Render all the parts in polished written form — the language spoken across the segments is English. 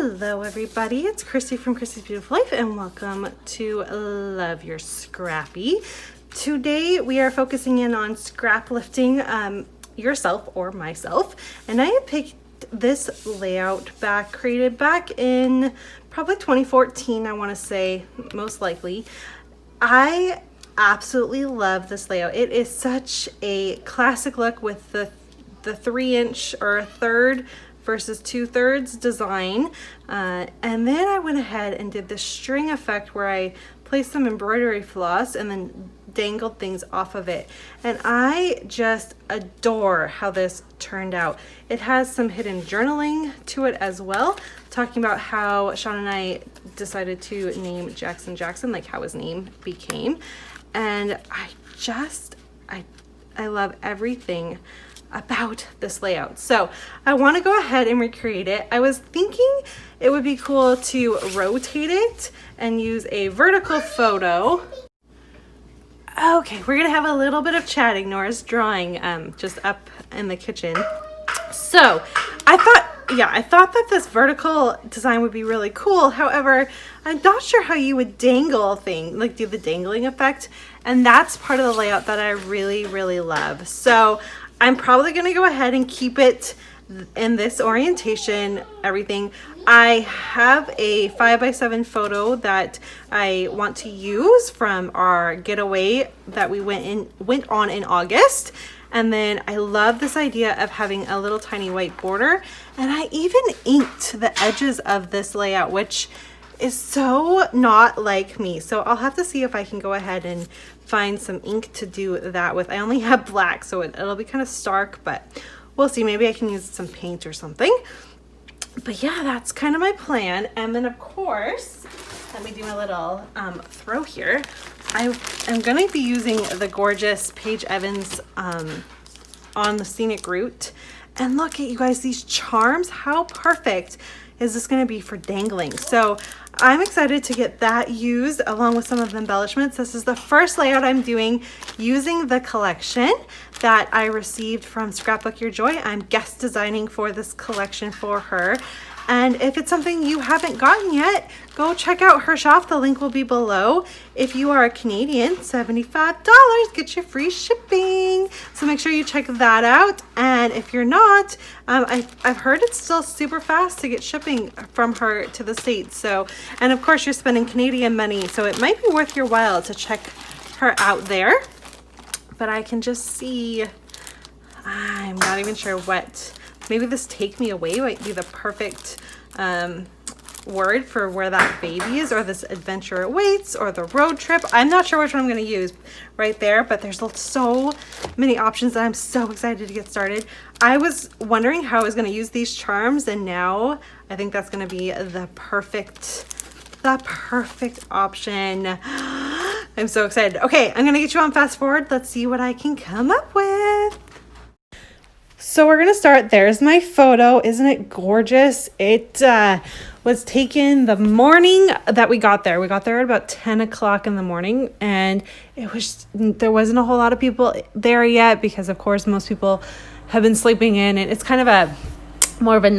Hello everybody, it's Christy from Christy's Beautiful Life and welcome to Love Your Scrappy. Today we are focusing in on scrap lifting yourself or myself, and I have picked this layout created back in probably 2014, I want to say, most likely. I absolutely love this layout. It is such a classic look with the 3-inch or a third versus 2/3 design, and then I went ahead and did this string effect where I placed some embroidery floss and then dangled things off of it, and I just adore how this turned out. It has some hidden journaling to it as well, talking about how Sean and I decided to name Jackson Jackson, like how his name became, and I love everything about this layout. So I want to go ahead and recreate it. I was thinking it would be cool to rotate it and use a vertical photo. Okay, we're gonna have a little bit of chatting. Nora's drawing just up in the kitchen. So I thought that this vertical design would be really cool. However, I'm not sure how you would dangle a thing, like do the dangling effect, and that's part of the layout that I really love. So I'm probably gonna go ahead and keep it in this orientation, everything. I have a 5x7 photo that I want to use from our getaway that we went on in August. And then I love this idea of having a little tiny white border. And I even inked the edges of this layout, which is so not like me. So I'll have to see if I can go ahead and find some ink to do that with. I only have black, so it'll be kind of stark, but we'll see. Maybe I can use some paint or something. But yeah, that's kind of my plan. And then of course, let me do a little throw here. I am going to be using the gorgeous Paige Evans on the scenic route. And look at you guys, these charms. How perfect is this going to be for dangling? So I'm excited to get that used along with some of the embellishments. This is the first layout I'm doing using the collection that I received from Scrapbook Your Joy. I'm guest designing for this collection for her. And if it's something you haven't gotten yet, go check out her shop. The link will be below. If you are a Canadian, $75, get your free shipping. So make sure you check that out. And if you're not, I've heard it's still super fast to get shipping from her to the States. So, and of course you're spending Canadian money, so it might be worth your while to check her out there. But I can just see, I'm not even sure what, maybe this take me away might be the perfect word for where that baby is, or this adventure awaits, or the road trip. I'm not sure which one I'm going to use right there, but there's so many options that I'm so excited to get started. I was wondering how I was going to use these charms, and now I think that's going to be the perfect option. I'm so excited. Okay, I'm going to get you on fast forward. Let's see what I can come up with. So we're gonna start. There's my photo. Isn't it gorgeous? It was taken the morning that we got there. We got there at about 10 o'clock in the morning, and there wasn't a whole lot of people there yet because of course most people have been sleeping in, and it's kind of more of an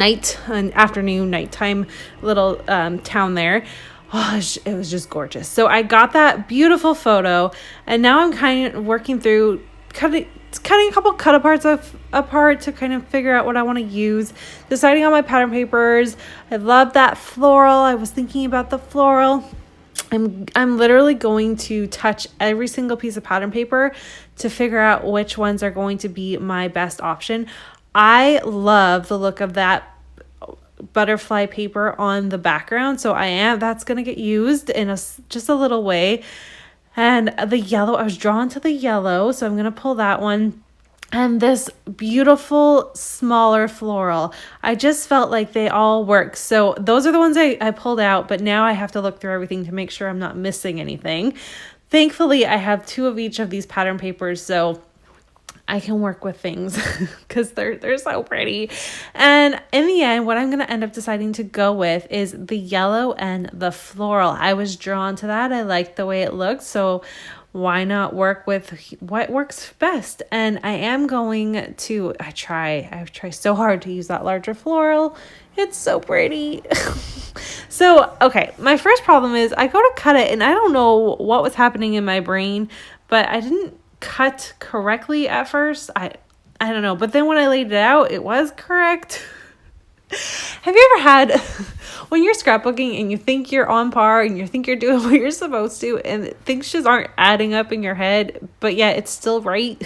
afternoon, nighttime little town there. Oh, it was just gorgeous. So I got that beautiful photo, and now I'm kind of working through cutting a couple cut apart to kind of figure out what I want to use, deciding on my pattern papers. I love that floral. I was thinking about the floral. I'm literally going to touch every single piece of pattern paper to figure out which ones are going to be my best option. I love the look of that butterfly paper on the background, so that's going to get used in just a little way. And the yellow, I was drawn to the yellow, so I'm going to pull that one. And this beautiful, smaller floral. I just felt like they all work. So those are the ones I pulled out, but now I have to look through everything to make sure I'm not missing anything. Thankfully, I have 2 of each of these pattern papers, so I can work with things because they're so pretty. And in the end, what I'm going to end up deciding to go with is the yellow and the floral. I was drawn to that. I liked the way it looked. So why not work with what works best? And I am going to, I've tried so hard to use that larger floral. It's so pretty. So, okay, my first problem is I go to cut it and I don't know what was happening in my brain, but I didn't cut correctly at first. I don't know, but then when I laid it out, it was correct. Have you ever had when you're scrapbooking and you think you're on par and you think you're doing what you're supposed to and things just aren't adding up in your head, but yet it's still right?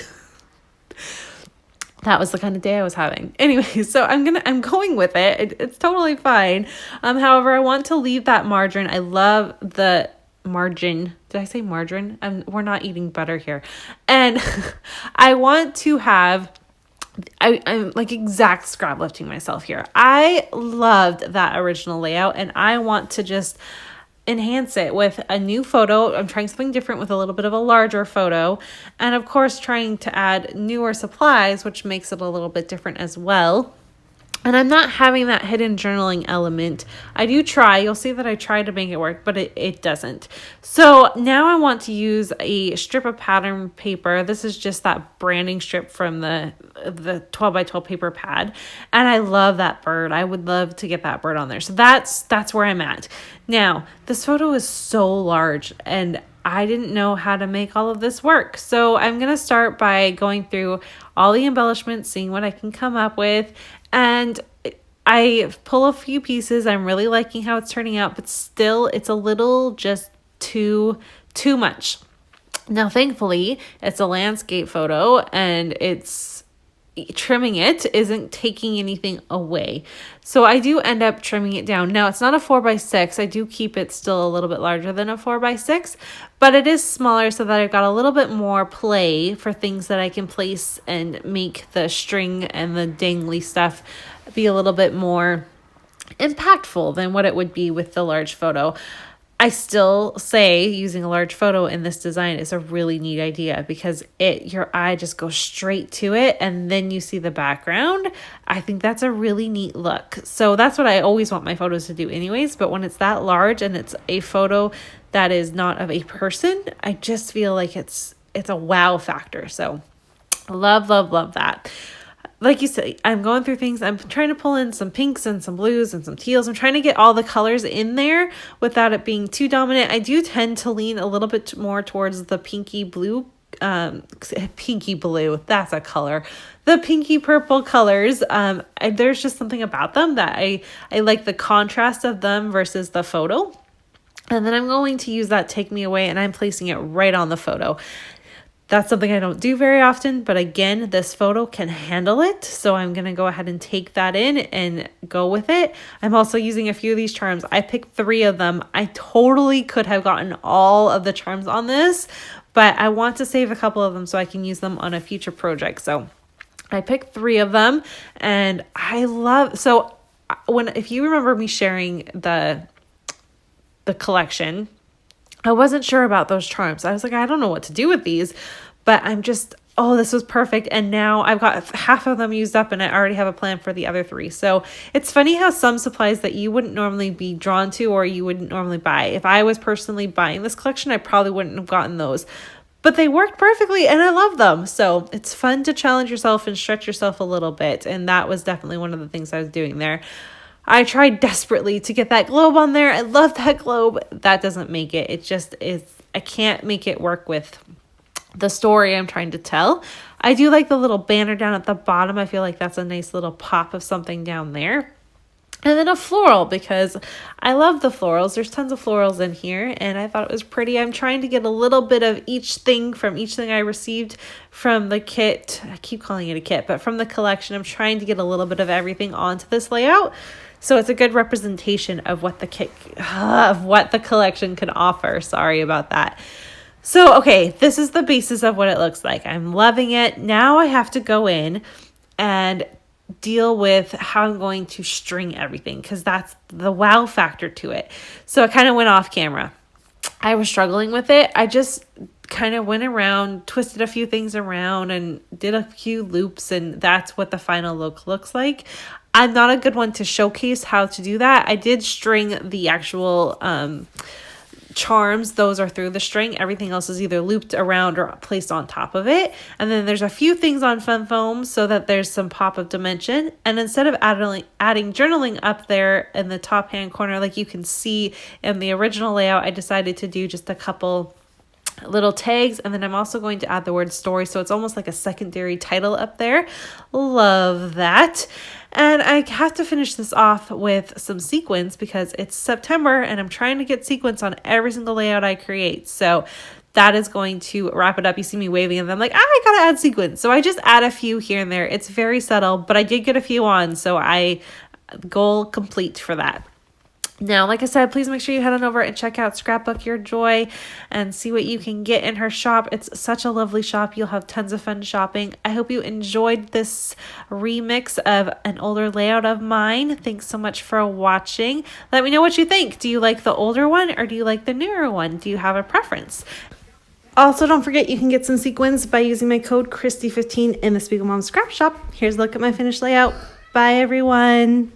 That was the kind of day I was having. Anyway, so I'm going with it. It's totally fine. However, I want to leave that margin. I love the margin. Did I say margarine? We're not eating butter here. And I want to have, I'm like exact scrap lifting myself here. I loved that original layout and I want to just enhance it with a new photo. I'm trying something different with a little bit of a larger photo. And of course, trying to add newer supplies, which makes it a little bit different as well. And I'm not having that hidden journaling element. I do try. You'll see that I try to make it work, but it doesn't. So now I want to use a strip of pattern paper. This is just that branding strip from the 12 by 12 paper pad. And I love that bird. I would love to get that bird on there. So that's where I'm at. Now, this photo is so large and I didn't know how to make all of this work. So I'm going to start by going through all the embellishments, seeing what I can come up with. And I pull a few pieces. I'm really liking how it's turning out, but still it's a little just too much. Now, thankfully, it's a landscape photo and trimming it isn't taking anything away. So I do end up trimming it down. Now, it's not a 4x6. I do keep it still a little bit larger than a 4x6, but it is smaller so that I've got a little bit more play for things that I can place and make the string and the dangly stuff be a little bit more impactful than what it would be with the large photo. I still say using a large photo in this design is a really neat idea because your eye just goes straight to it and then you see the background. I think that's a really neat look. So that's what I always want my photos to do anyways, but when it's that large and it's a photo that is not of a person, I just feel like it's a wow factor. So love that. Like you said, I'm going through things. I'm trying to pull in some pinks and some blues and some teals. I'm trying to get all the colors in there without it being too dominant. I do tend to lean a little bit more towards the pinky blue, that's a color. The pinky purple colors. There's just something about them that I like the contrast of them versus the photo. And then I'm going to use that Take Me Away and I'm placing it right on the photo. That's something I don't do very often, but again, this photo can handle it. So I'm going to go ahead and take that in and go with it. I'm also using a few of these charms. I picked 3 of them. I totally could have gotten all of the charms on this, but I want to save a couple of them so I can use them on a future project. So I picked 3 of them and if you remember me sharing the collection, I wasn't sure about those charms. I was like, I don't know what to do with these, but this was perfect. And now I've got half of them used up and I already have a plan for the other 3. So it's funny how some supplies that you wouldn't normally be drawn to or you wouldn't normally buy. If I was personally buying this collection, I probably wouldn't have gotten those, but they worked perfectly and I love them. So it's fun to challenge yourself and stretch yourself a little bit. And that was definitely one of the things I was doing there. I tried desperately to get that globe on there. I love that globe. That doesn't make it. It just is. I can't make it work with the story I'm trying to tell. I do like the little banner down at the bottom. I feel like that's a nice little pop of something down there. And then a floral because I love the florals. There's tons of florals in here and I thought it was pretty. I'm trying to get a little bit of each thing from each thing I received from the kit. I keep calling it a kit, but from the collection, I'm trying to get a little bit of everything onto this layout. So it's a good representation of what the collection can offer. Sorry about that. So, okay, this is the basis of what it looks like. I'm loving it. Now I have to go in and deal with how I'm going to string everything because that's the wow factor to it. So I kind of went off camera. I was struggling with it. I just kind of went around, twisted a few things around and did a few loops, and that's what the final look looks like. I'm not a good one to showcase how to do that. I did string the actual charms, those are through the string. Everything else is either looped around or placed on top of it. And then there's a few things on fun foam so that there's some pop of dimension. And instead of adding journaling up there in the top hand corner, like you can see in the original layout, I decided to do just a couple little tags, and then I'm also going to add the word story, so it's almost like a secondary title up there. Love that. And I have to finish this off with some sequins because it's September and I'm trying to get sequins on every single layout I create. So that is going to wrap it up. You see me waving and I'm like, I gotta add sequins. So I just add a few here and there. It's very subtle, but I did get a few on, so goal complete for that. Now, like I said, please make sure you head on over and check out Scrapbook Your Joy and see what you can get in her shop. It's such a lovely shop. You'll have tons of fun shopping. I hope you enjoyed this remix of an older layout of mine. Thanks so much for watching. Let me know what you think. Do you like the older one or do you like the newer one? Do you have a preference? Also, don't forget you can get some sequins by using my code Christy15 in the Spiegel Mom Scrap Shop. Here's a look at my finished layout. Bye, everyone.